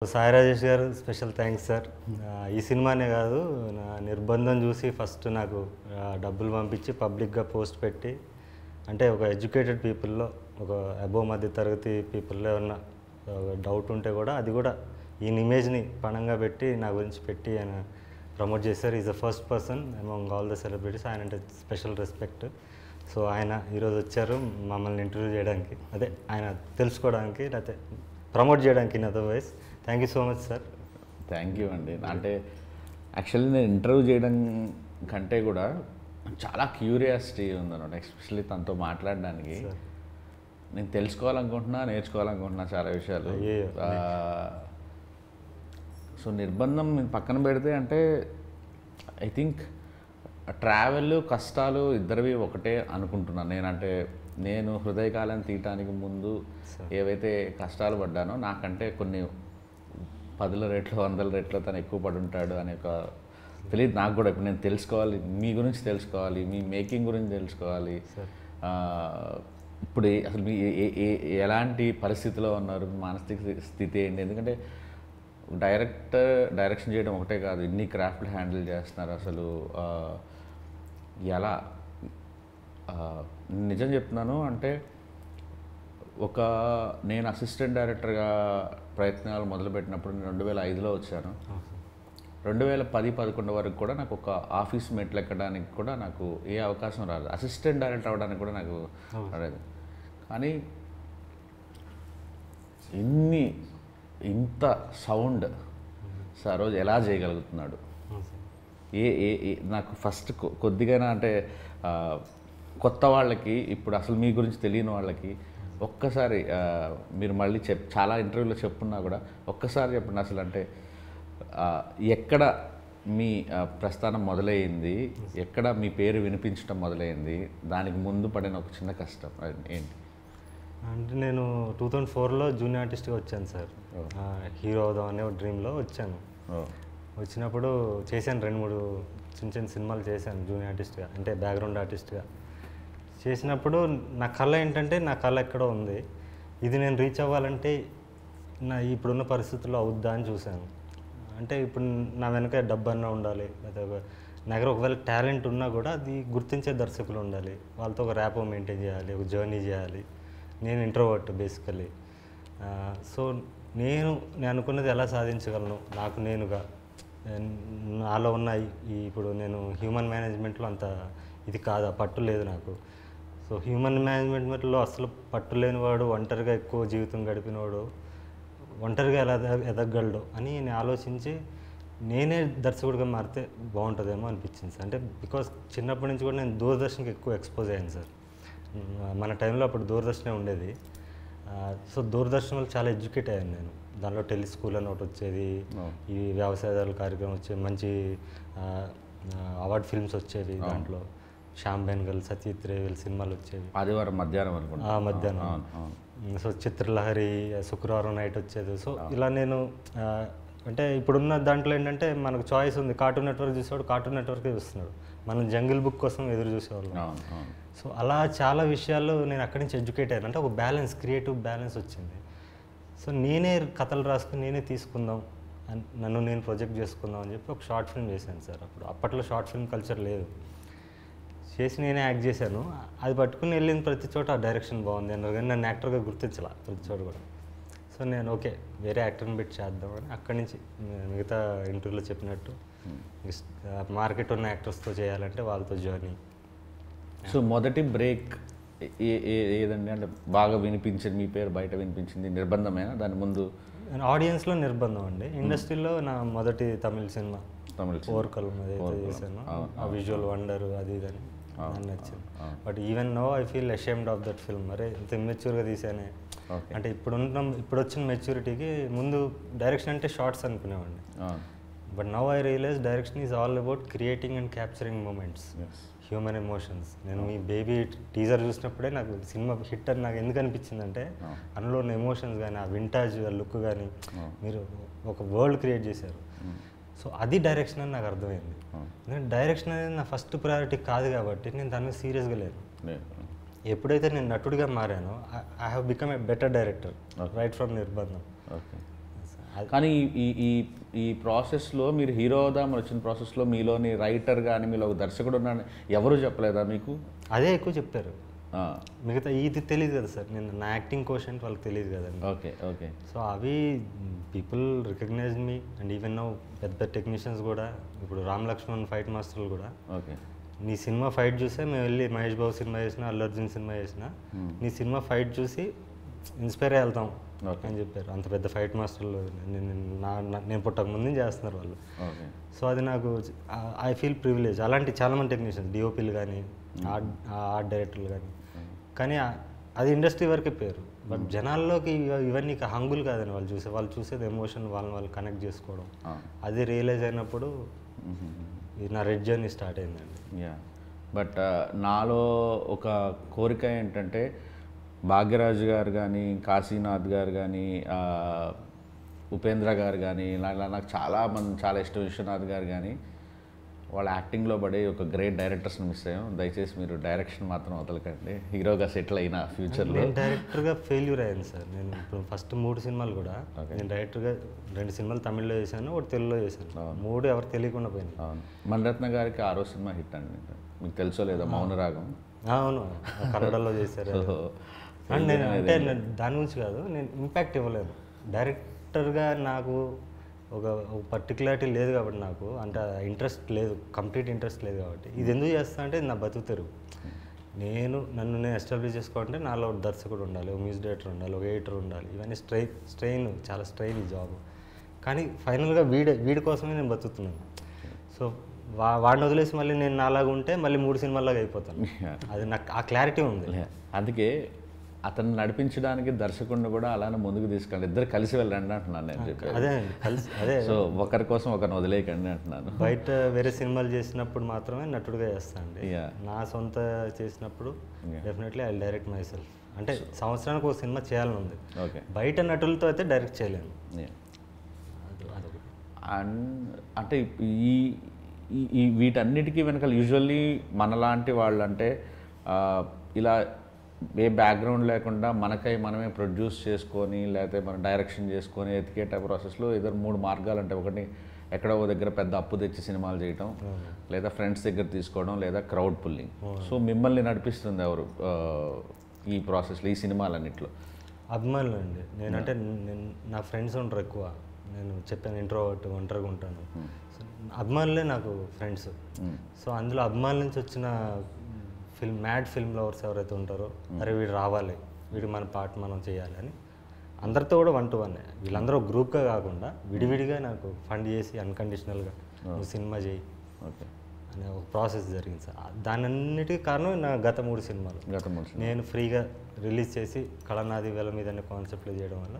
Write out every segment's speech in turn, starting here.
సాయి రాజేష్ గారు special thanks sir. ఈ సినిమానే కాదు, నా నిర్బంధం చూసి ఫస్ట్ నాకు డబ్బులు పంపించి పబ్లిక్గా పోస్ట్ పెట్టి, అంటే ఒక ఎడ్యుకేటెడ్ పీపుల్లో, ఒక అబోవ్ మధ్య తరగతి పీపుల్లో ఉన్న డౌట్ ఉంటే కూడా అది కూడా ఈయన ఇమేజ్ని పణంగా పెట్టి నా గురించి పెట్టి ఆయన ప్రమోట్ చేశారు. Is the first person among all the celebrities. ఆయన అంటే స్పెషల్ రెస్పెక్ట్. సో ఆయన ఈరోజు వచ్చారు మమ్మల్ని ఇంటర్వ్యూ చేయడానికి, అదే ఆయన తెలుసుకోవడానికి, లేకపోతే ప్రమోట్ చేయడానికి. In otherwise thank you so much sir. Thank you అండి. అంటే యాక్చువల్లీ నేను ఇంటర్వ్యూ చేయడం కంటే కూడా చాలా క్యూరియాసిటీ ఉందన్నమాట, ఎస్పెషల్లీ తనతో మాట్లాడడానికి. నేను తెలుసుకోవాలనుకుంటున్నా, నేర్చుకోవాలనుకుంటున్నా చాలా విషయాలు. సో నిర్బంధం పక్కన పెడితే అంటే ఐ థింక్ ట్రావెల్ కష్టాలు ఇద్దరివి ఒకటే అనుకుంటున్నాను నేనంటే. నేను హృదయకాలం తీయటానికి ముందు ఏవైతే కష్టాలు పడ్డానో, నాకంటే కొన్ని 10 రెట్లు 100 రెట్లు తను ఎక్కువ పడి ఉంటాడు అనే ఒక తెలియదు నాకు కూడా. ఇప్పుడు నేను తెలుసుకోవాలి, మీ గురించి తెలుసుకోవాలి, మీ మేకింగ్ గురించి తెలుసుకోవాలి. ఇప్పుడు అసలు మీ ఎలాంటి పరిస్థితిలో ఉన్నారు, మానసిక స్థితి ఏంటి? ఎందుకంటే డైరెక్షన్ చేయడం ఒకటే కాదు, ఇన్ని క్రాఫ్ట్లు హ్యాండిల్ చేస్తున్నారు. అసలు ఎలా నిజం చెప్తున్నాను అంటే, నేను అసిస్టెంట్ డైరెక్టర్గా ప్రయత్నాలు మొదలుపెట్టినప్పుడు నేను 2005లో వచ్చాను. 2010-11 వరకు కూడా నాకు ఒక ఆఫీస్ మెట్లు ఎక్కడానికి కూడా నాకు ఏ అవకాశం రాలేదు. అసిస్టెంట్ డైరెక్టర్ అవ్వడానికి కూడా నాకు రాలేదు. కానీ ఇంత సౌండ్ సరోజ్ ఎలా చేయగలుగుతున్నాడు? నాకు ఫస్ట్ కొద్దిగా అంటే కొత్త వాళ్ళకి, ఇప్పుడు అసలు మీ గురించి తెలియని వాళ్ళకి ఒక్కసారి మీరు మళ్ళీ చాలా ఇంటర్వ్యూలో చెప్పున్నా కూడా ఒక్కసారి చెప్పండి. అసలు అంటే ఎక్కడ మీ ప్రస్థానం మొదలైంది, ఎక్కడ మీ పేరు వినిపించడం మొదలైంది, దానికి ముందు పడిన ఒక చిన్న కష్టం ఏంటి? అంటే నేను 2004లో జూనియర్ ఆర్టిస్ట్గా వచ్చాను సార్. హీరో అవుదాం అనే ఒక డ్రీమ్లో వచ్చాను. వచ్చినప్పుడు చేశాను 2-3 చిన్న చిన్న సినిమాలు చేశాను జూనియర్ ఆర్టిస్ట్గా, అంటే బ్యాక్గ్రౌండ్ ఆర్టిస్ట్గా. చేసినప్పుడు నా కళ ఏంటంటే, నా కళ ఎక్కడో ఉంది, ఇది నేను రీచ్ అవ్వాలంటే నా ఇప్పుడున్న పరిస్థితుల్లో అవుద్దా అని చూశాను. అంటే ఇప్పుడు నా వెనక డబ్బన్నా ఉండాలి, లేదా నా దగ్గర ఒకవేళ టాలెంట్ ఉన్నా కూడా అది గుర్తించే దర్శకులు ఉండాలి, వాళ్ళతో ఒక ర్యాపో మెయింటైన్ చేయాలి, ఒక జర్నీ చేయాలి. నేను ఇంట్రోవర్ట్ బేసికలీ. సో నేను అనుకున్నది ఎలా సాధించగలను నాకు నేనుగా, నాలో ఉన్న ఇప్పుడు నేను హ్యూమన్ మేనేజ్మెంట్లో అంత ఇది కాదు, పట్టు లేదు నాకు. సో హ్యూమన్ మేనేజ్మెంట్లో అసలు పట్టు లేనివాడు, ఒంటరిగా ఎక్కువ జీవితం గడిపినవాడు ఒంటరిగా ఎలా ఎదగలడు అని నేను ఆలోచించి నేనే దర్శకుడిగా మారితే బాగుంటుందేమో అనిపించింది సార్. అంటే బికాస్ చిన్నప్పటి నుంచి కూడా నేను దూరదర్శన్కి ఎక్కువ ఎక్స్పోజ్ అయ్యాను సార్. మన టైంలో అప్పుడు దూరదర్శనే ఉండేది. సో దూరదర్శన్ చాలా ఎడ్యుకేట్ అయ్యాను నేను. దాంట్లో టెలిస్కూల్ అని ఒకటి వచ్చేది, ఈ వ్యవసాయదారుల కార్యక్రమం వచ్చేది, మంచి అవార్డ్ ఫిల్మ్స్ వచ్చేవి. దాంట్లో శ్యామ్ బెనగల్, సత్యజిత్ రే వీళ్ళ సినిమాలు వచ్చేవి. ఆదివారం మధ్యాహ్నం అనుకుంటా. మధ్యాహ్నం. సో చిత్రలహరి శుక్రవారం నైట్ వచ్చేది. సో ఇలా నేను అంటే ఇప్పుడున్న దాంట్లో ఏంటంటే మనకు చాయిస్ ఉంది. కార్టూన్ నెట్వర్క్ చూసేవాడు కార్టూన్ నెట్వర్కే చూస్తున్నాడు, మనం జంగిల్ బుక్ కోసం ఎదురు చూసేవాళ్ళం. సో అలా చాలా విషయాలు నేను అక్కడి నుంచి ఎడ్యుకేట్ అయ్యాను. అంటే ఒక బ్యాలెన్స్, క్రియేటివ్ బ్యాలెన్స్ వచ్చింది. సో నేనే కథలు రాసుకుని నేనే తీసుకుందాం, నన్ను నేను ప్రొజెక్ట్ చేసుకుందాం అని చెప్పి ఒక షార్ట్ ఫిల్మ్ చేశాను సార్. అప్పట్లో షార్ట్ ఫిల్మ్ కల్చర్ లేదు. చేసి నేనే యాక్ట్ చేశాను. అది పట్టుకుని వెళ్ళిన ప్రతి చోట ఆ డైరెక్షన్ బాగుంది అన్నారు, కానీ నన్ను యాక్టర్గా గుర్తించాల ప్రతి చోట కూడా. సో నేను ఓకే వేరే యాక్టర్ని పెట్టి చేద్దామని అక్కడి నుంచి మిగతా ఇంటర్వ్యూలో చెప్పినట్టు మార్కెట్ ఉన్న యాక్టర్స్తో చేయాలంటే వాళ్ళతో జర్నీ. సో మొదటి బ్రేక్ ఏదండి? అంటే బాగా వినిపించింది, మీ పేరు బయట వినిపించింది నిర్బంధమేనా? దాని ముందు ఆడియన్స్లో నిర్బంధం అండి. ఇండస్ట్రీలో నా మొదటి తమిళ సినిమా ఓర్కల్ ఏదైతే చేశాను, ఆ విజువల్ వండర్ అది ఇదని నాకు నచ్చింది. But even know I feel ashamed of that film. అరే ఇంత ఇమ్మెచ్యూర్గా తీసానే. అంటే ఇప్పుడు వచ్చిన మెచ్యూరిటీకి ముందు డైరెక్షన్ అంటే షార్ట్స్ అనుకునేవాడిని. But now I realise direction is all about creating and capturing moments, human emotions. నేను మీ బేబీ టీజర్ చూసినప్పుడే నాకు సినిమా హిట్ అని నాకు ఎందుకు అనిపించిందంటే, అందులో ఉన్న ఎమోషన్స్ కానీ, ఆ వింటాజ్ లుక్ కానీ, మీరు ఒక వరల్డ్ క్రియేట్ చేశారు. సో అది డైరెక్షన్ అని నాకు అర్థమైంది. ఎందుకంటే డైరెక్షన్ అనేది నా ఫస్ట్ ప్రయారిటీ కాదు కాబట్టి నేను దాని మీద సీరియస్గా లేను. ఎప్పుడైతే నేను నటుడిగా మారానో I have become a better director right from నిర్బంధం. కానీ ఈ ఈ ఈ ప్రాసెస్లో మీరు హీరో అవుదామని వచ్చిన ప్రాసెస్లో మీలోని రైటర్ కానీ మీలో ఒక దర్శకుడు ఉన్నాడని ఎవరు చెప్పలేదా మీకు? అదే ఎక్కువ చెప్పారు. మిగతా ఇది తెలియదు కదా సార్, నేను నా యాక్టింగ్ క్వశ్చన్ వాళ్ళకి తెలియదు కదండి. Okay okay. సో అవి people recognise me and even no పెద్ద టెక్నీషియన్స్ కూడా, ఇప్పుడు రామ్ లక్ష్మణ్ ఫైట్ మాస్టర్లు కూడా ఓకే నీ సినిమా ఫైట్ చూసే మేము వెళ్ళి మహేష్ బాబు సినిమా చేసినా అల్లు అర్జున్ సినిమా చేసినా నీ సినిమా ఫైట్ చూసి ఇన్స్పైర్ అయ్యి వెళ్తాం అని చెప్పారు. అంత పెద్ద ఫైట్ మాస్టర్లు నేను పుట్టక ముందు చేస్తున్నారు వాళ్ళు. సో అది నాకు ఐ ఫీల్ ప్రివిలేజ్. అలాంటి చాలామంది టెక్నీషియన్స్, డిఓపీలు కానీ ఆర్ట్ డైరెక్టర్లు కానీ అది ఇండస్ట్రీ వరకే పేరు. బట్ జనాల్లోకి ఇవన్నీ హంగులు కాదని వాళ్ళు చూసేది ఎమోషన్, వాళ్ళు కనెక్ట్ చేసుకోవడం. అది రియలైజ్ అయినప్పుడు నా రెడ్ జర్నీ స్టార్ట్ అయిందండి. యా, బట్ నాలో ఒక కోరిక ఏంటంటే భాగ్యరాజు గారు కానీ, కాశీనాథ్ గారు కానీ, ఉపేంద్ర గారు కానీ, ఇలా నాకు చాలా ఇష్టం, విశ్వనాథ్ గారు కానీ, వాళ్ళ యాక్టింగ్లో పడే ఒక గ్రేట్ డైరెక్టర్స్ని మిస్ అయ్యాం. దయచేసి మీరు డైరెక్షన్ మాత్రం వదలకండి. హీరోగా సెటిల్ అయినా ఫ్యూచర్లో. నేను డైరెక్టర్గా ఫెయిల్యూర్ అయ్యాను సార్. నేను ఇప్పుడు ఫస్ట్ 3 సినిమాలు కూడా నేను డైరెక్టర్గా 2 సినిమాలు తమిళ్లో చేశాను, 1 తెలుగులో చేశాను. 3 ఎవరు తెలియకుండా పోయింది. అవును, మణిరత్న గారికి 6వ సినిమా హిట్ అండి, మీకు తెలుసో లేదా, మౌనరాగం. అవును, కన్నడలో చేశారు. అండ్ నేను అంటే దాని గురించి కాదు, నేను ఇంపాక్ట్ ఇవ్వలేదు డైరెక్టర్గా. నాకు ఒక పర్టికులారిటీ లేదు కాబట్టి, నాకు అంటే ఇంట్రెస్ట్ లేదు, కంప్లీట్ ఇంట్రెస్ట్ లేదు కాబట్టి. ఇది ఎందుకు చేస్తా అంటే నా బతుకు తెరుగు. నన్ను ఎస్టాబ్లిష్ చేసుకోవాలంటే నాలో ఒక దర్శకుడు ఉండాలి, ఒక మ్యూజిక్ డైరెక్టర్ ఉండాలి, ఒక ఎడిటర్ ఉండాలి. ఇవన్నీ చాలా స్ట్రెయిన్ ఈ జాబ్. కానీ ఫైనల్గా వీడి కోసమే నేను బతుకుతున్నాను. సో వాడిని వదిలేసి మళ్ళీ నేను నాలాగా ఉంటే మళ్ళీ 3 సినిమాలాగా అయిపోతాను. అది నాకు ఆ క్లారిటీ ఉంది. అందుకే అతను నడిపించడానికి దర్శకుడిని కూడా అలానే ముందుకు తీసుకెళ్ళి ఇద్దరు కలిసి వెళ్ళండి అంటున్నాను నేను చెప్పాను. అదే సో ఒకరి కోసం ఒకరిని వదిలేయకండి అంటున్నాను. బయట వేరే సినిమాలు చేసినప్పుడు మాత్రమే నటుడుగా చేస్తానండి. నా సొంత చేసినప్పుడు definitely I direct my self. అంటే సంవత్సరానికి ఒక సినిమా చేయాలని ఉంది. బయట నటులతో అయితే డైరెక్ట్ చేయలేను. అంటే ఈ వీటన్నిటికీ వెనకాల యూజువల్లీ మనలాంటి వాళ్ళు అంటే ఇలా ఏ బ్యాక్గ్రౌండ్ లేకుండా మనమే ప్రొడ్యూస్ చేసుకొని, లేకపోతే మనం డైరెక్షన్ చేసుకొని ఎతికేట ప్రాసెస్లో 3 మార్గాలు అంటే, ఒకటి ఎక్కడో దగ్గర పెద్ద అప్పు తెచ్చి సినిమాలు చేయటం, లేదా ఫ్రెండ్స్ దగ్గర తీసుకోవడం, లేదా క్రౌడ్ పుల్లింగ్. సో మిమ్మల్ని నడిపిస్తుంది ఎవరు ఈ ప్రాసెస్లో, ఈ సినిమాలన్నింటిలో? అభిమానులు అండి. నేనంటే నా ఫ్రెండ్స్ ఉంటారు ఎక్కువ. నేను చెప్పాను ఇంట్రోవర్ట్, ఒంటరిగా ఉంటాను. అభిమానులే నాకు ఫ్రెండ్స్. సో అందులో అభిమానుల నుంచి వచ్చిన మ్యాడ్ ఫిల్మ్ లవర్స్ ఎవరైతే ఉంటారో, అరే వీడు రావాలి, వీడు మన పార్ట్ మనం చేయాలి అని అందరితో కూడా 1 to 1. వీళ్ళందరూ గ్రూప్గా కాకుండా విడివిడిగా నాకు ఫండ్ చేసి అన్కండిషనల్గా నువ్వు సినిమా చేయి అనే ఒక ప్రాసెస్ జరిగింది సార్. దానన్నిటికీ కారణం నా గత 3 సినిమాలు. నేను ఫ్రీగా రిలీజ్ చేసి కళనాది వేల మీద అనే కాన్సెప్ట్లో చేయడం వల్ల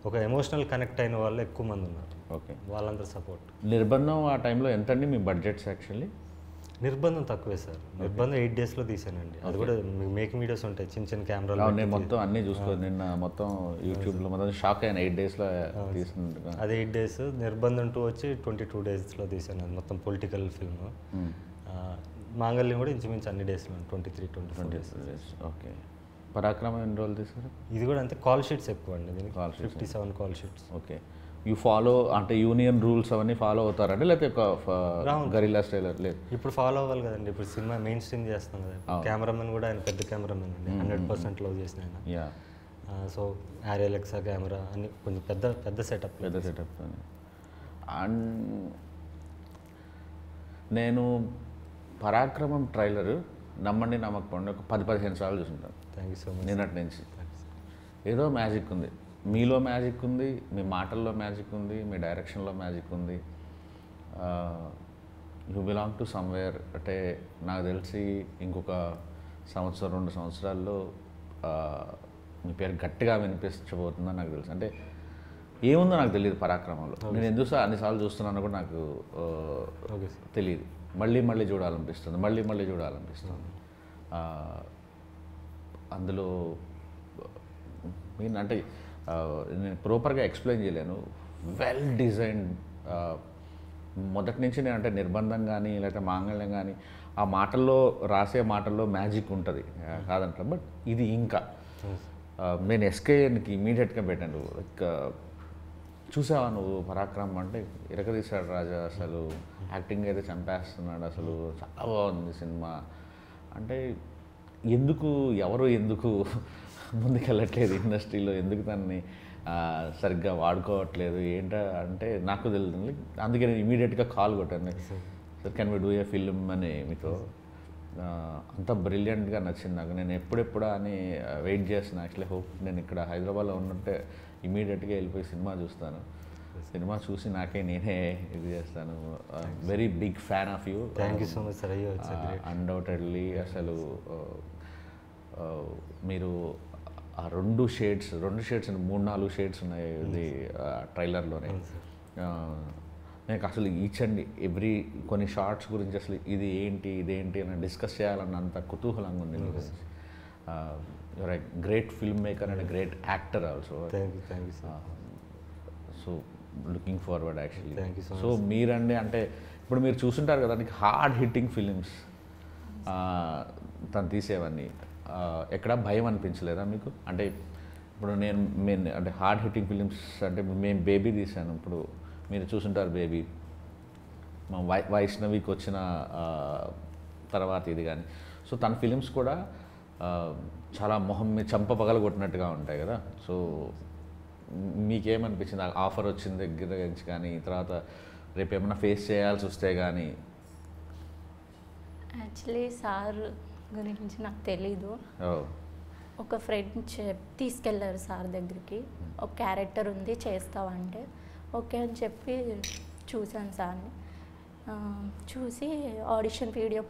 ఒక ఎమోషనల్ కనెక్ట్ అయిన వాళ్ళు ఎక్కువ మంది ఉన్నారు. వాళ్ళందరూ సపోర్ట్. నిర్బంధం ఆ టైంలో ఎంత అండి మీ బడ్జెట్స్? యాక్చువల్లీ నిర్బంధం తక్కువే సార్. నిర్బంధం 8 daysలో తీసానండి. అది కూడా మేకింగ్ వీడియోస్ ఉంటాయి, చిన్న కెమెరాలు. నేను మొత్తం అన్నీ చూసుకోవాలి, నిన్న మొత్తం యూట్యూబ్లో మొత్తం షాక్ అయిన 8 daysలో తీసినట్టుగా. అది 8 days. నిర్బంధం 2 వచ్చి 22 daysలో తీసాను. అది మొత్తం పొలిటికల్ ఫిల్మ్. మాంగళ్యం కూడా ఇంచుమించు అన్ని డేస్లో 23-24 days. ఓకే. పరాక్రమం ఎన్ని రోజులు తీసారు? ఇది కూడా అంతే. కాల్ షీట్స్ ఎక్కువ అండి దీనికి. 57 call sheets. Okay. You follow అంటే యూనియన్ రూల్స్ అవన్నీ ఫాలో అవుతారండి, లేకపోతే గరిల్లా స్టైల్? లేదు, ఇప్పుడు ఫాలో అవ్వాలి కదండి. ఇప్పుడు సినిమా మెయిన్ స్ట్రీమ్ చేస్తాం కదా. కెమెరామెన్ కూడా ఆయన పెద్ద కెమెరామెన్ అండి, 100% లవ్ చేసిన ఆయన. సో ఆర్ఎల్ఎక్సా కెమెరా అన్ని కొంచెం పెద్ద సెటప్. అండ్ నేను పరాక్రమం ట్రైలర్ నమ్మండి నమ్మకపోండి ఒక 10-15 సార్లు చూసుంటాను. Thank you so much. నిన్నటి నుంచి ఏదో మ్యాజిక్ ఉంది, మీలో మ్యాజిక్ ఉంది, మీ మాటల్లో మ్యాజిక్ ఉంది, మీ డైరెక్షన్లో మ్యాజిక్ ఉంది. You belong to somewhere. అంటే నాకు తెలిసి ఇంకొక 1-2 సంవత్సరాల్లో మీ పేరు గట్టిగా వినిపించబోతుందని నాకు తెలుసు. అంటే ఏముందో నాకు తెలియదు పరాక్రమంలో. నేను ఎందుకు అన్నిసార్లు చూస్తున్నాను కూడా నాకు తెలియదు. మళ్ళీ చూడాలనిపిస్తుంది, మళ్ళీ చూడాలనిపిస్తుంది. అందులో అంటే నేను ప్రాపర్గా ఎక్స్ప్లెయిన్ చేయలేను. Well designed. మొదటి నుంచి నేను అంటే నిర్బంధం కానీ లేకపోతే మాంగళ్యం కానీ ఆ మాటల్లో రాసే మాటల్లో మ్యాజిక్ ఉంటుంది కాదంట. బట్ ఇది ఇంకా నేను ఎస్కేఎన్కి ఇమీడియట్గా పెట్టాను. లైక్ చూసావా నువ్వు పరాక్రమం అంటే ఇరకదీశాడు రాజా, అసలు యాక్టింగ్ అయితే చంపేస్తున్నాడు, అసలు చాలా బాగుంది సినిమా అంటే ఎందుకు ముందుకెళ్ళట్లేదు ఇండస్ట్రీలో, ఎందుకు దాన్ని సరిగ్గా వాడుకోవట్లేదు అంటే నాకు తెలియదు. అందుకే నేను ఇమీడియట్గా కాల్ కొట్టాను, sir can we do a film అని మీతో. అంత బ్రిలియంట్గా నచ్చింది నాకు. నేను ఎప్పుడెప్పుడా అని వెయిట్ చేస్తున్నాను. యాక్చువల్లీ హోప్ నేను ఇక్కడ హైదరాబాద్లో ఉన్నట్టే ఇమీడియట్గా వెళ్ళిపోయి సినిమా చూస్తాను. సినిమా చూసి నేనే ఇది చేస్తాను. Very big fan of you. Thank you so much sir. Undoubtedly అసలు మీరు ఆ 2 షేడ్స్ 3-4 షేడ్స్ ఉన్నాయి ఇది ట్రైలర్లోనే. నాకు అసలు ఈచ్ అండ్ ఎవ్రీ కొన్ని షార్ట్స్ గురించి అసలు ఇదేంటి అని డిస్కస్ చేయాలన్నంత కుతూహలంగా ఉంది. You're a great film maker and great actor also. Thank you sir. So looking forward actually. Thank you so much. So మీరండి అంటే ఇప్పుడు మీరు చూస్తుంటారు కదా, నీకు హార్డ్ హిట్టింగ్ ఫిలిమ్స్ తను తీసేవన్నీ ఎక్కడ భయం అనిపించలేదా మీకు? అంటే ఇప్పుడు నేను అంటే హార్డ్ హిట్టింగ్ ఫిలిమ్స్ అంటే మేము బేబీ తీసాను, ఇప్పుడు మీరు చూసుంటారు బేబీ, మా వైష్ణవికి వచ్చిన తర్వాత ఇది కానీ. సో తన ఫిలిమ్స్ కూడా చాలా మొహం మీద చంప పగలగొట్టినట్టుగా ఉంటాయి కదా. సో మీకేమనిపించింది ఆఫర్ వచ్చిన దగ్గర నుంచి కానీ, తర్వాత రేపు ఏమైనా ఫేస్ చేయాల్సి వస్తే కానీ? యాక్చువల్లీ సార్ గురించి నాకు తెలీదు. ఒక ఫ్రెండ్ తీసుకెళ్ళారు సార్ దగ్గరికి, ఒక క్యారెక్టర్ ఉంది చేస్తావంటే ఓకే అని చెప్పి చూశాను సార్ని. చూసి ఆడిషన్ వీడియో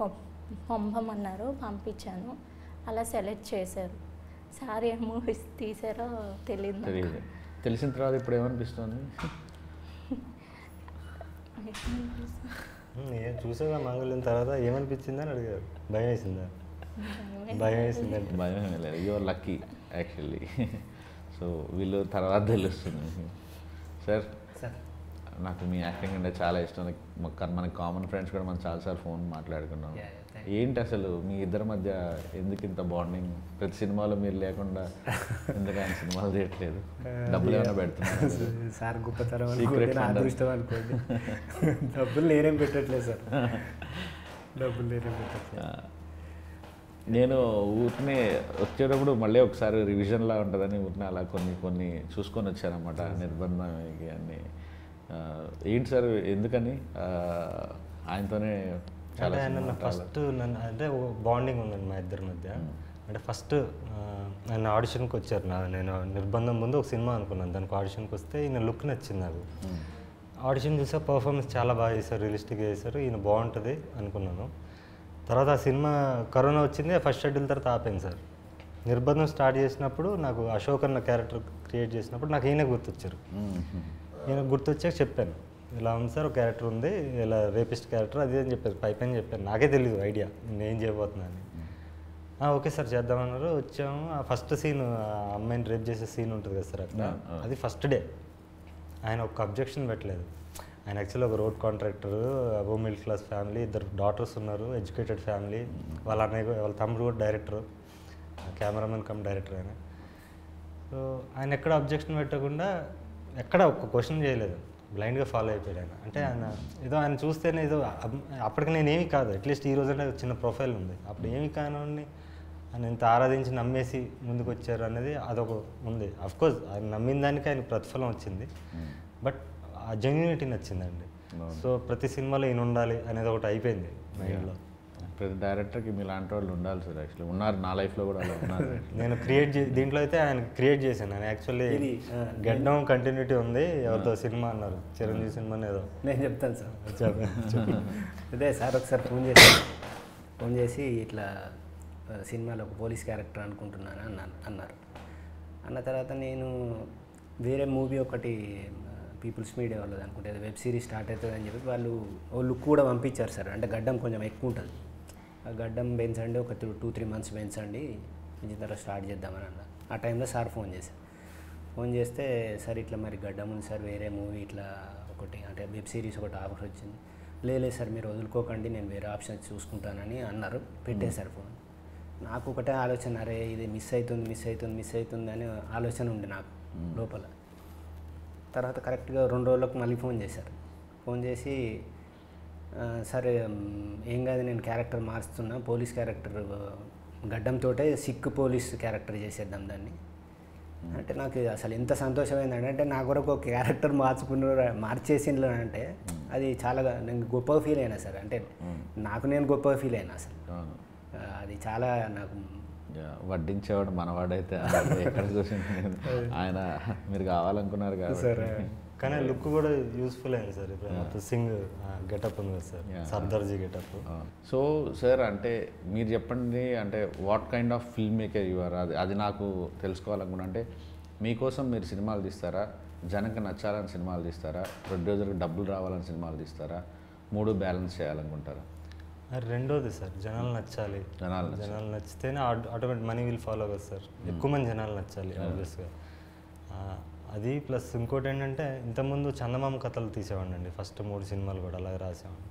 పంపమన్నారు, పంపించాను. అలా సెలెక్ట్ చేశారు. సార్ ఏం మూవీస్ తీసారో తెలియదు. తెలిసిన తర్వాత ఇప్పుడు ఏమనిపిస్తుంది? చూసాగా మంగళం తర్వాత ఏమనిపించిందని అడిగారు. భయం వేసిందా? భయం వేసిందంటే భయం లేదు. Your lucky actually. సో వీళ్ళు తర్వాత తెలుస్తుంది. సార్ నాకు మీ యాక్టింగ్ అంటే చాలా ఇష్టం. మనకి కామన్ ఫ్రెండ్స్ కూడా మనం చాలాసార్లు ఫోన్ మాట్లాడుకున్నాం. ఏంటి అసలు మీ ఇద్దరి మధ్య ఎందుకు ఇంత బాండింగ్? ప్రతి సినిమాలో మీరు లేకుండా ఎందుకు ఆయన సినిమాలు తీయట్లేదు? డబ్బులు ఏమైనా పెడుతున్నారు? సార్ గొప్పతనం అనుకోండి, నా అదృష్టం అనుకోండి. డబ్బులు నేనేం పెట్టట్లేదు సార్, డబ్బులు నేనేం పెట్టట్లేదు. నేను ఊరినే వచ్చేటప్పుడు మళ్ళీ ఒకసారి రివిజన్లా ఉంటుందని ఊరినే అలా కొన్ని చూసుకొని వచ్చానమాట. నిర్బంధం అన్నీ ఏంటి సార్ ఎందుకని ఆయనతోనే చాలా ఫస్ట్ నన్ను అంటే బాండింగ్ ఉందండి మా ఇద్దరి మధ్య. అంటే ఫస్ట్ ఆయన ఆడిషన్కి వచ్చారు. నేను నిర్బంధం ముందు ఒక సినిమా అనుకున్నాను, దానికి ఆడిషన్కి వస్తే ఈయన లుక్ నచ్చింది నాకు. ఆడిషన్ చూసా పర్ఫార్మెన్స్ చాలా బాగా చేశారు, రియలిస్టిక్గా చేశారు, ఈయన బాగుంటుంది అనుకున్నాను. తర్వాత ఆ సినిమా కరోనా వచ్చింది, ఫస్ట్ షెడ్యూల్ తర్వాత ఆపాను సార్. నిర్బంధం స్టార్ట్ చేసినప్పుడు నాకు అశోక్ అన్న క్యారెక్టర్ క్రియేట్ చేసినప్పుడు నాకు ఈయన గుర్తొచ్చారు. ఈయన గుర్తొచ్చాక చెప్పాను, ఇలా ఉంది సార్ ఒక క్యారెక్టర్ ఉంది, ఇలా రేపిస్ట్ క్యారెక్టర్ అది అని చెప్పారు. పైపైన చెప్పాను, నాకే తెలీదు ఐడియా నేను ఏం చేయబోతున్నాను. ఓకే సార్ చేద్దామన్నారు. వచ్చాము. ఆ ఫస్ట్ సీన్ అమ్మాయిని రేప్ చేసే సీన్ ఉంటుంది కదా సార్ అక్కడ, అది ఫస్ట్ డే. ఆయన ఒక అబ్జెక్షన్ పెట్టలేదు. ఆయన యాక్చువల్లీ ఒక road contractor, above middle class family, 2 daughters ఉన్నారు, ఎడ్యుకేటెడ్ ఫ్యామిలీ. వాళ్ళ అన్నయ్య వాళ్ళ తమ్ముడు కూడా డైరెక్టర్, కెమెరామెన్ కమ్ డైరెక్టర్ ఆయన. సో ఆయన ఎక్కడ అబ్జెక్షన్ పెట్టకుండా ఎక్కడ ఒక్క క్వశ్చన్ చేయలేదు, బ్లైండ్గా ఫాలో అయిపోయాడు ఆయన. అంటే ఆయన చూస్తేనే ఏదో అప్పటికి నేనేమి కాదు, అట్లీస్ట్ ఈ రోజు అంటే చిన్న ప్రొఫైల్ ఉంది, అప్పుడు ఏమి కానివ్వండి ఆయన ఇంత ఆరాధించి నమ్మేసి ముందుకు వచ్చారు అనేది అదొక ఉంది. అఫ్కోర్స్ ఆయన నమ్మిన దానికి ఆయన ప్రతిఫలం వచ్చింది, బట్ ఆ జెన్యూనిటీ నచ్చిందండి. సో ప్రతి సినిమాలో ఈయన ఉండాలి అనేది ఒకటి అయిపోయింది మైండ్లో. ప్రతి డైరెక్టర్కి మీలాంటి వాళ్ళు ఉండాలి సార్. యాక్చువల్లీ ఉన్నారు, నా లైఫ్లో కూడా అలా ఉన్నారు. నేను దీంట్లో అయితే ఆయన క్రియేట్ చేశాను. నేను యాక్చువల్లీ గెడ్డం కంటిన్యూటీ ఉంది, ఎవరితో సినిమా అన్నారు, చిరంజీవి సినిమా ఏదో. నేను చెప్తాను సార్. అదే సార్ ఒకసారి ఫోన్ చేసి ఇట్లా సినిమాలో ఒక పోలీస్ క్యారెక్టర్ అనుకుంటున్నాను అన్నారు. అన్న తర్వాత నేను వేరే మూవీ ఒకటి పీపుల్స్ మీడియా వాళ్ళది అనుకుంటే అది వెబ్ సిరీస్ స్టార్ట్ అవుతుంది అని చెప్పి వాళ్ళు ఓ లుక్ కూడా పంపించారు సార్. అంటే గడ్డం కొంచెం ఎక్కువ ఉంటుంది, ఆ గడ్డం పెంచండి, ఒక 2-3 months పెంచండి, పెంచిన తర్వాత స్టార్ట్ చేద్దామని అన్నారు. ఆ టైంలో సార్ ఫోన్ చేస్తే సార్ ఇట్లా మరి గడ్డం ఉంది సార్, వేరే మూవీ ఇట్లా ఒకటి అంటే వెబ్ సిరీస్ ఒకటి ఆఫర్ వచ్చింది. లేదు సార్ మీరు వదులుకోకండి, నేను వేరే ఆప్షన్ చూసుకుంటానని అన్నారు. పెట్టేశారు ఫోన్. నాకు ఒకటే ఆలోచన, అరే ఇది మిస్ అవుతుంది అని ఆలోచన ఉంది నాకు లోపల. తర్వాత కరెక్ట్గా 2 రోజులకు మళ్ళీ ఫోన్ చేశారు. ఫోన్ చేసి సరే ఏం కాదు, నేను క్యారెక్టర్ మారుస్తున్నా, పోలీస్ క్యారెక్టర్ గడ్డంతో సిక్ పోలీస్ క్యారెక్టర్ చేసేద్దాం దాన్ని అంటే నాకు అసలు ఎంత సంతోషమైందంటే, అంటే నా కొరకు ఒక క్యారెక్టర్ మార్చేసిండ్రు అంటే అది చాలా నేను గొప్పగా ఫీల్ అయినా సార్. అంటే నాకు నేను గొప్పగా ఫీల్ అయినా అసలు. అది చాలా నాకు వడ్డించేవాడు మనవాడైతే ఎక్కడ చూసింది ఆయన, మీరు కావాలనుకున్నారు కదా సార్. కానీ లుక్ కూడా యూస్ఫుల్ అయింది సార్. ఇప్పుడు మొత్తం సింగ్ గెటప్ ఉంది కదా sir, Sardarji getup. So sir అంటే మీరు చెప్పండి, అంటే what kind of film maker you are, అది నాకు తెలుసుకోవాలనుకున్నా. అంటే మీకోసం మీరు సినిమాలు తీస్తారా, జనంకి నచ్చాలని సినిమాలు తీస్తారా, ప్రొడ్యూసర్కి డబ్బులు రావాలని సినిమాలు తీస్తారా, 3 బ్యాలెన్స్ చేయాలనుకుంటారా? రెండోది సార్, జనాలు నచ్చాలి. జనాలు నచ్చితేనే ఆటోమేటిక్ మనీ విల్ ఫాలో కదా సార్. ఎక్కువ మంది జనాలు నచ్చాలి ఆబ్వియస్గా. అది ప్లస్ ఇంకోటి ఏంటంటే, ఇంతకుముందు చందమామ కథలు తీసేవాడిని ఫస్ట్ 3 సినిమాలు కూడా అలాగే రాసేవాడిని.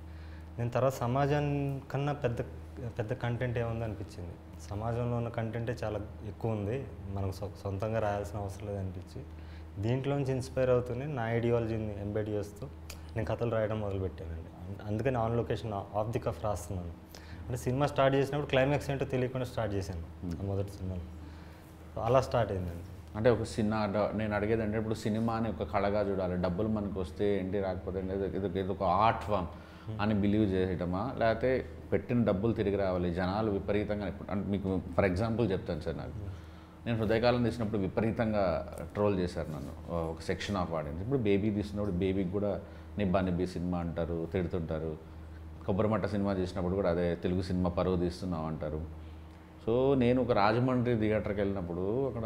నేను తర్వాత సమాజానికన్నా పెద్ద కంటెంట్ ఏముంది అనిపించింది. సమాజంలో ఉన్న కంటెంటే చాలా ఎక్కువ ఉంది, మనకు సొంతంగా రాయాల్సిన అవసరం లేదు అనిపించి దీంట్లోంచి ఇన్స్పైర్ అవుతూనే నా ఐడియాలజీని ఎంబెడ్ చేస్తూ నేను కథలు రాయడం మొదలుపెట్టానండి. అందుకని on location off the cuff రాస్తున్నాను. అంటే సినిమా స్టార్ట్ చేసినప్పుడు క్లైమాక్స్ ఏంటో తెలియకుండా స్టార్ట్ చేశాను మొదటి సినిమాలో. అలా స్టార్ట్ అయిందండి. అంటే ఒక నేను అడిగేది అంటే, ఇప్పుడు సినిమాని ఒక కళగా చూడాలి, డబ్బులు మనకు వస్తే ఏంటి రాకపోతే ఇది ఒక ఆర్ట్ ఫామ్ అని బిలీవ్ చేయటమా, లేకపోతే పెట్టిన డబ్బులు తిరిగి రావాలి, జనాలు విపరీతంగా. అంటే మీకు ఫర్ ఎగ్జాంపుల్ చెప్తాను సార్, నేను హృదయకాలం తీసినప్పుడు విపరీతంగా ట్రోల్ చేశారు నన్ను ఒక సెక్షన్ ఆఫ్ ఆడియన్స్. ఇప్పుడు బేబీ తీసినప్పుడు బేబీకి కూడా నిబ్బా నిబ్బి సినిమా అంటారు, తిడుతుంటారు. కొబ్బరిమట్ట సినిమా చేసినప్పుడు కూడా అదే తెలుగు సినిమా పరువు తీస్తున్నాం అంటారు. సో నేను ఒక రాజమండ్రి థియేటర్కి వెళ్ళినప్పుడు అక్కడ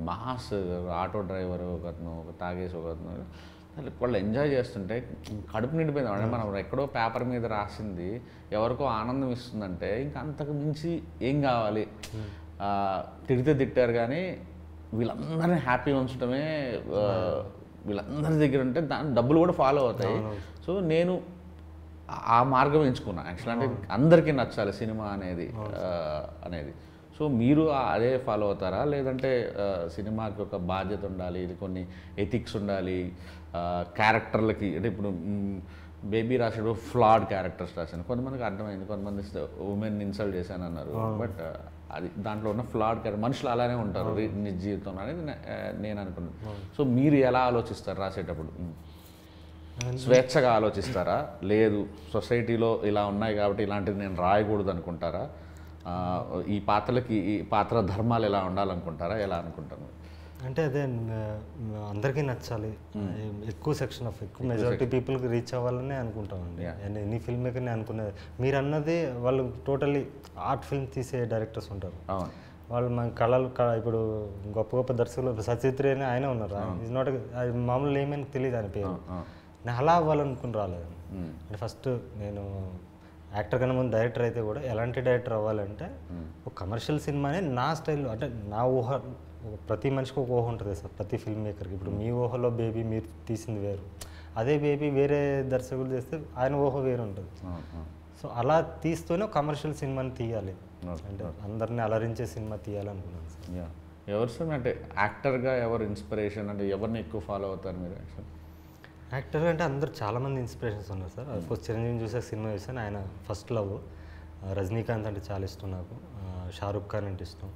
మాస్ ఆటో డ్రైవరు ఒకతను, ఒక తాగేసి ఒకతను, వాళ్ళు ఎంజాయ్ చేస్తుంటే కడుపు నిండిపోయింది. అంటే మనం ఎక్కడో పేపర్ మీద రాసింది ఎవరికో ఆనందం ఇస్తుందంటే ఇంకా అంతకు మించి ఏం కావాలి. తిడితే తిట్టారు కానీ వీళ్ళందరినీ హ్యాపీ ఉంచడమే వీళ్ళందరి దగ్గర ఉంటే దాని డబ్బులు కూడా ఫాలో అవుతాయి. సో నేను ఆ మార్గం ఎంచుకున్నా యాక్చువల్. అంటే అందరికీ నచ్చాలి సినిమా అనేది. సో మీరు అదే ఫాలో అవుతారా, లేదంటే సినిమాకి ఒక బాధ్యత ఉండాలి, ఇది కొన్ని ఎథిక్స్ ఉండాలి, క్యారెక్టర్లకి? అంటే ఇప్పుడు బేబీ రాసాడు ఫ్లాడ్ క్యారెక్టర్స్ రాశాను, కొంతమందికి అర్థమైంది, కొంతమంది ఉమెన్ ఇన్సల్ట్ చేశాను అన్నారు. బట్ అది దాంట్లో ఉన్న ఫ్లాడ్ క్యారెక్టర్, మనుషులు అలానే ఉంటారు నిజ జీవితంలో అనేది నేను అనుకున్నాను. సో మీరు ఎలా ఆలోచిస్తారు రాసేటప్పుడు? స్వేచ్ఛగా ఆలోచిస్తారా, లేదు సొసైటీలో ఇలా ఉన్నాయి కాబట్టి ఇలాంటిది నేను రాయకూడదు అనుకుంటారా, ఈ పాత్రలకి ఈ పాత్ర ధర్మాలు ఎలా ఉండాలనుకుంటారా, ఎలా అనుకుంటాను? అంటే అదే అందరికీ నచ్చాలి, ఎక్కువ మెజారిటీ పీపుల్కి రీచ్ అవ్వాలని అనుకుంటామండి. ఎనీ ఫిల్మ్ మేకర్ని అనుకునేది. మీరు అన్నది వాళ్ళు టోటల్లీ ఆర్ట్ ఫిల్మ్ తీసే డైరెక్టర్స్ ఉంటారు, వాళ్ళు మన కళలు ఇప్పుడు గొప్ప దర్శకులు సచిత్రి అని ఆయన ఉన్నారు. ఈజ్ నాట్ మామూలు ఏమైనా తెలియదు ఆయన పేరు. నేను అలా అవ్వాలనుకుని రాలేదు. అంటే ఫస్ట్ నేను యాక్టర్ కన్నా ముందు డైరెక్టర్ అయితే కూడా ఎలాంటి డైరెక్టర్ అవ్వాలంటే ఒక కమర్షియల్ సినిమానే నా స్టైల్లో, అంటే నా ఊహ, ప్రతి మనిషికి ఒక ఊహ ఉంటుంది సార్, ప్రతి ఫిల్మ్ మేకర్కి. ఇప్పుడు మీ ఊహలో బేబీ మీరు తీసింది వేరు, అదే బేబీ వేరే దర్శకులు చేస్తే ఆయన ఊహ వేరు ఉంటుంది. సో అలా తీస్తూనే కమర్షియల్ సినిమాని తీయాలి, అంటే అందరినీ అలరించే సినిమా తీయాలనుకున్నాను సార్. ఎవరు సార్ అంటే యాక్టర్గా ఎవరు ఇన్స్పిరేషన్, అంటే ఎవరిని ఎక్కువ ఫాలో అవుతారు మీరు? యాక్టర్ అంటే అందరు చాలామంది ఇన్స్పిరేషన్స్ ఉన్నారు సార్. అఫ్కోర్స్ చిరంజీవి చూసే సినిమా చూసాను, ఆయన ఫస్ట్ లవ్. రజనీకాంత్ అంటే చాలా ఇష్టం నాకు, షారుఖ్ ఖాన్ అంటే ఇష్టం.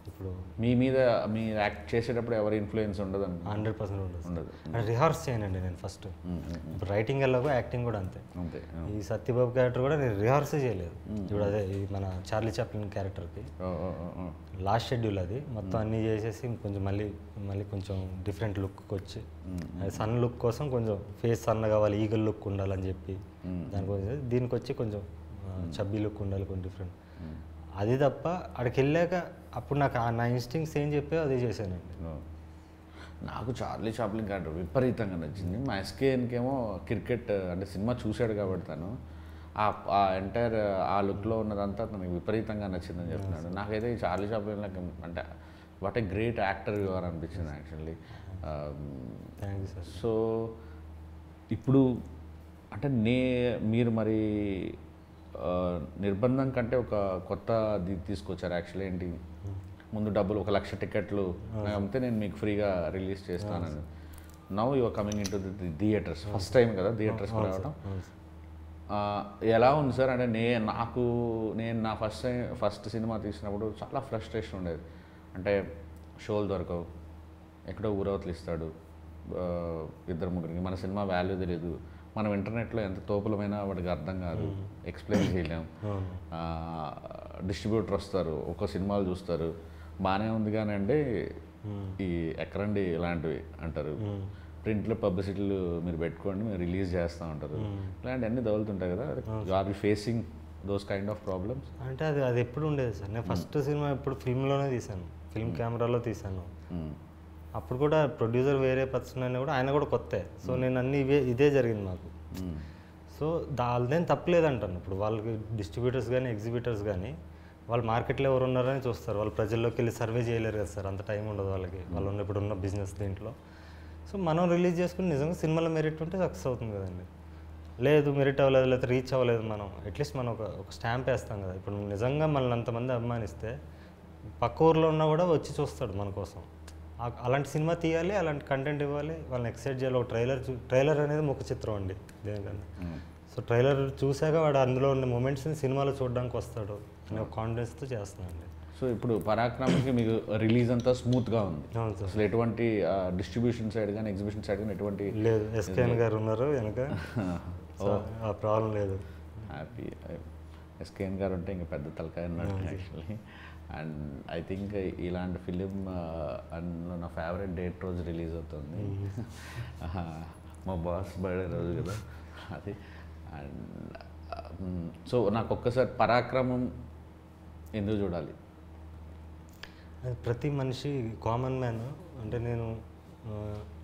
ఇప్పుడు మీ మీద మీరు యాక్ట్ చేసేటప్పుడు ఎవరి ఇన్ఫ్లుయెన్స్ ఉండదు? 100% ఉండదు. అంటే రిహార్స్ చేయనండి నేను ఫస్ట్. ఇప్పుడు రైటింగ్ ఎలాగో యాక్టింగ్ కూడా అంతే. ఈ సత్యబాబు క్యారెక్టర్ కూడా నేను రిహార్స్ చేయలేదు. ఇప్పుడు అదే ఈ మన చార్లీ చాప్లిన్ క్యారెక్టర్కి లాస్ట్ షెడ్యూల్ అది మొత్తం అన్నీ చేసేసి కొంచెం మళ్ళీ కొంచెం డిఫరెంట్ లుక్కి వచ్చి, సన్ లుక్ కోసం కొంచెం ఫేస్ సన్న కావాలి, ఈగల్ లుక్ ఉండాలని చెప్పి దానికోసం దీనికి వచ్చి కొంచెం చబ్బీ లుక్ ఉండాలి, కొంచెం డిఫరెంట్. అది తప్ప అక్కడికి వెళ్ళాక అప్పుడు నాకు నా ఇన్స్టింక్ట్స్ ఏం చెప్పాయో అదే చేశానండి. నాకు చార్లీ చాప్లిన్ క్యారెక్టర్ విపరీతంగా నచ్చింది. మా ఎస్కేఎన్కేమో క్రికెట్ అంటే సినిమా చూశాడు కాబట్టి తను ఆ ఎంటైర్ ఆ లుక్లో ఉన్నదంతా తనకు విపరీతంగా నచ్చిందని చెప్తున్నాడు. నాకైతే ఈ చార్లీ చాప్లిన్ అంటే what a great actor your అనిపించింది actually. Thank you sir. So ఇప్పుడు అంటే మీరు మరి నిర్బంధం కంటే ఒక కొత్త తీసుకొచ్చారు యాక్చువల్లీ. ఏంటి, ముందు డబ్బులు 1,00,000 టికెట్లు అమ్మితే నేను మీకు ఫ్రీగా రిలీజ్ చేస్తానని. Now your coming in to the theatres, first time కదా థియేటర్స్కి రావడం. అవును సార్. ఎలా ఉంది సార్? అంటే నేను నా ఫస్ట్ సినిమా తీసినప్పుడు చాలా ఫ్రస్ట్రేషన్ ఉండేది. అంటే షోలు దొరకవు, ఎక్కడో ఊరవతలు ఇస్తాడు ఇద్దరు ముగ్గురికి, మన సినిమా వాల్యూ తెలియదు, మనం ఇంటర్నెట్లో ఎంత తోపులమైనా వాడికి అర్థం కాదు, ఎక్స్ప్లెయిన్ చేయలేం. డిస్ట్రిబ్యూటర్ వస్తారు, ఒక సినిమాలు చూస్తారు, బాగానే ఉంది కానీ అండి ఈ ఎక్కడండి ఇలాంటివి అంటారు, ప్రింట్లో పబ్లిసిటీలు మీరు పెట్టుకోండి మేము రిలీజ్ చేస్తూ ఉంటారు, ఇలాంటివన్నీ తగులుతుంటాయి కదా. Are you facing those kind of problems? అంటే అది ఎప్పుడు ఉండేది సార్. నేను ఫస్ట్ సినిమా ఎప్పుడు ఫిల్మ్లోనే తీశాను, ఫిల్మ్ కెమెరాలో తీశాను. అప్పుడు కూడా ప్రొడ్యూసర్ వేరే పర్సన్ అయినా కూడా ఆయన కూడా కొత్తే. సో నేను అన్ని ఇదే జరిగింది మాకు. సో దానిదేం తప్పలేదంటాను. ఇప్పుడు వాళ్ళకి డిస్ట్రిబ్యూటర్స్ కానీ ఎగ్జిబిటర్స్ కానీ వాళ్ళు మార్కెట్లో ఎవరు ఉన్నారని చూస్తారు, వాళ్ళు ప్రజల్లోకి వెళ్ళి సర్వే చేయలేరు కదా సార్, అంత టైం ఉండదు వాళ్ళకి, వాళ్ళు ఇప్పుడున్న బిజినెస్ దీంట్లో. సో మనం రిలీజ్ చేసుకుని నిజంగా సినిమాలో మెరిట్ ఉంటే సక్సెస్ అవుతుంది కదండి. లేదు మెరిట్ అవ్వలేదు, లేకపోతే రీచ్ అవ్వలేదు, మనం అట్లీస్ట్ మనం ఒక స్టాంప్ వేస్తాం కదా. ఇప్పుడు నిజంగా మనల్ని అంతమంది అభిమానిస్తే పక్క ఊర్లో ఉన్నా కూడా వచ్చి చూస్తాడు మన కోసం. అలాంటి సినిమా తీయాలి, అలాంటి కంటెంట్ ఇవ్వాలి, వాళ్ళని ఎక్సైట్ చేయాలి. ఒక ట్రైలర్ అనేది ముఖ చిత్రం అండి దేనికన్నా. సో ట్రైలర్ చూశాక వాడు అందులో ఉన్న మూమెంట్స్ని సినిమాలో చూడడానికి వస్తాడు అనే ఒక కాన్ఫిడెన్స్తో చేస్తున్నానండి. సో ఇప్పుడు పరాక్రమకి మీకు రిలీజ్ అంతా స్మూత్గా ఉంది? అవును సార్. అసలు ఎటువంటి డిస్ట్రిబ్యూషన్ సైడ్ కానీ ఎగ్జిబిషన్ సైడ్ కానీ ఎటువంటి లేదు, ఎస్కేఎన్ గారు ఉన్నారు వెనక, ఆ ప్రాబ్లం లేదు. హ్యాపీ. ఎస్కేఎన్ గారు ఉంటే ఇంకా పెద్ద తలకాయ అన్నాడు యాక్చువల్లీ. అండ్ ఐ థింక్ ఇలాంటి ఫిలిం అందులో నా ఫేవరెట్ డేట్ రోజు రిలీజ్ అవుతుంది, మా బాస్ బర్త్డే రోజు కదా అది. అండ్ సో నాకు ఒక్కసారి పరాక్రమం ఎందుకు చూడాలి? ప్రతి మనిషి కామన్ మ్యాన్. అంటే నేను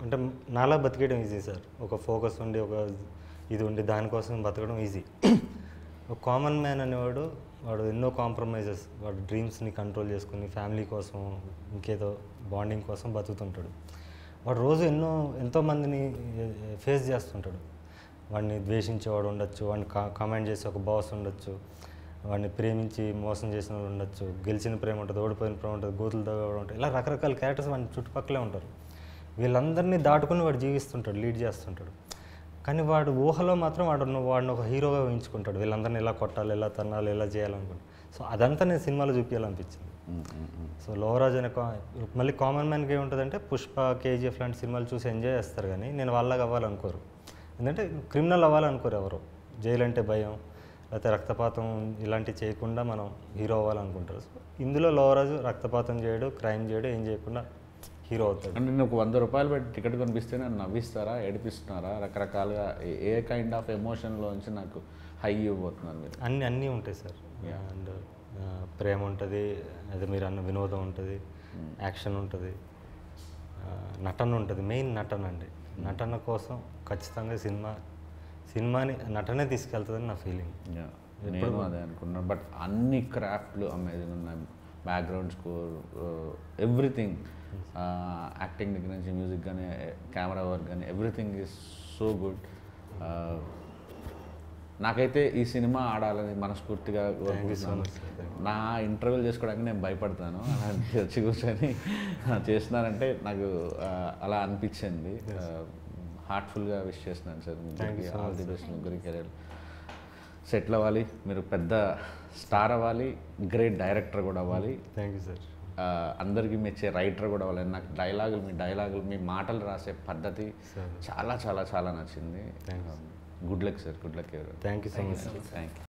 అంటే నాలా బతికేయడం ఈజీ సార్. ఒక ఫోకస్ ఉండి ఒక ఇది ఉండి దానికోసం బతకడం ఈజీ. ఒక కామన్ మ్యాన్ అనేవాడు వాడు ఎన్నో కాంప్రమైజెస్, వాడు డ్రీమ్స్ని కంట్రోల్ చేసుకుని ఫ్యామిలీ కోసం ఇంకేదో బాండింగ్ కోసం బతుకుతుంటాడు. వాడు రోజు ఎంతోమందిని ఫేస్ చేస్తుంటాడు. వాడిని ద్వేషించేవాడు ఉండొచ్చు, వాడిని కమాండ్ చేసి ఒక బాస్ ఉండొచ్చు, వాడిని ప్రేమించి మోసం చేసిన వాళ్ళు ఉండొచ్చు, గెలిచిన ప్రేమ ఉంటుంది, ఓడిపోయిన ప్రేమ ఉంటుంది, గోతులు తగ్గడం ఉంటుంది, ఇలా రకరకాల క్యారెక్టర్స్ వాడి చుట్టుపక్కలే ఉంటారు. వీళ్ళందరినీ దాటుకుని వాడు జీవిస్తుంటాడు, లీడ్ చేస్తుంటాడు. కానీ వాడు ఊహలో మాత్రం వాడిని ఒక హీరోగా ఊహించుకుంటాడు, వీళ్ళందరినీ ఎలా కొట్టాలి, ఎలా తన్నాలి, ఎలా చేయాలనుకుంటాడు. సో అదంతా నేను సినిమాలో చూపించాలనిపించింది. సో లోవరాజ్ అనే మళ్ళీ కామన్ మ్యాన్కి ఏముంటుందంటే పుష్ప, కేజీఎఫ్ లాంటి సినిమాలు చూసి ఎంజాయ్ చేస్తారు, కానీ నేను వాళ్ళగా అవ్వాలనుకోరు. ఎందుకంటే క్రిమినల్ అవ్వాలనుకోరు ఎవరు. జైలు అంటే భయం, లేకపోతే రక్తపాతం ఇలాంటివి చేయకుండా మనం హీరో అవ్వాలనుకుంటారు. సో ఇందులో లోవరాజు రక్తపాతం చేయడు, క్రైమ్ చేయడు, ఏం చేయకుండా హీరో అవుతాడు. అంటే నేను ఒక 100 రూపాయలు పెట్టి టికెట్ కొనిపిస్తే నన్ను నవ్విస్తారా, ఏడిపిస్తున్నారా, రకరకాలుగా ఏ కైండ్ ఆఫ్ ఎమోషన్లోంచి నాకు హై ఇవ్వబోతున్నారు మీరు? అన్నీ ఉంటాయి సార్. అండ్ ప్రేమ ఉంటుంది, అదే మీరు అన్న వినోదం ఉంటుంది, యాక్షన్ ఉంటుంది, నటన ఉంటుంది. మెయిన్ నటన అండి. నటన కోసం ఖచ్చితంగా సినిమాని నటనే తీసుకెళ్తుందని నా ఫీలింగ్. నేను అదే అనుకున్నాను. బట్ అన్ని క్రాఫ్ట్లు అమేజింగ్ ఉన్నాయి, బ్యాక్గ్రౌండ్ స్కోర్, ఎవ్రీథింగ్, యాక్టింగ్ దగ్గర నుంచి మ్యూజిక్ కానీ కెమెరా వర్క్ కానీ ఎవ్రీథింగ్ ఈజ్ సో గుడ్. నాకైతే ఈ సినిమా ఆడాలని మనస్ఫూర్తిగా నా ఇంటర్వ్యూలు చేసుకోవడానికి నేను భయపడతాను, అలాంటి వచ్చి కూర్చొని చేస్తున్నానంటే నాకు అలా అనిపించింది. హార్ట్ఫుల్గా విష్ చేస్తున్నాను సార్, ముగ్గురికి ఆల్ ది బెస్ట్. ముగ్గురికి కెరీర్ సెటిల్ అవ్వాలి, మీరు పెద్ద స్టార్ అవ్వాలి, గ్రేట్ డైరెక్టర్ కూడా అవ్వాలి. Thank you sir. అందరికీ మెచ్చే రైటర్ కూడా అవ్వాలి. నాకు డైలాగులు మీ మాటలు రాసే పద్ధతి చాలా చాలా చాలా నచ్చింది. Good luck sir, good luck. Thank you so much. Thank you.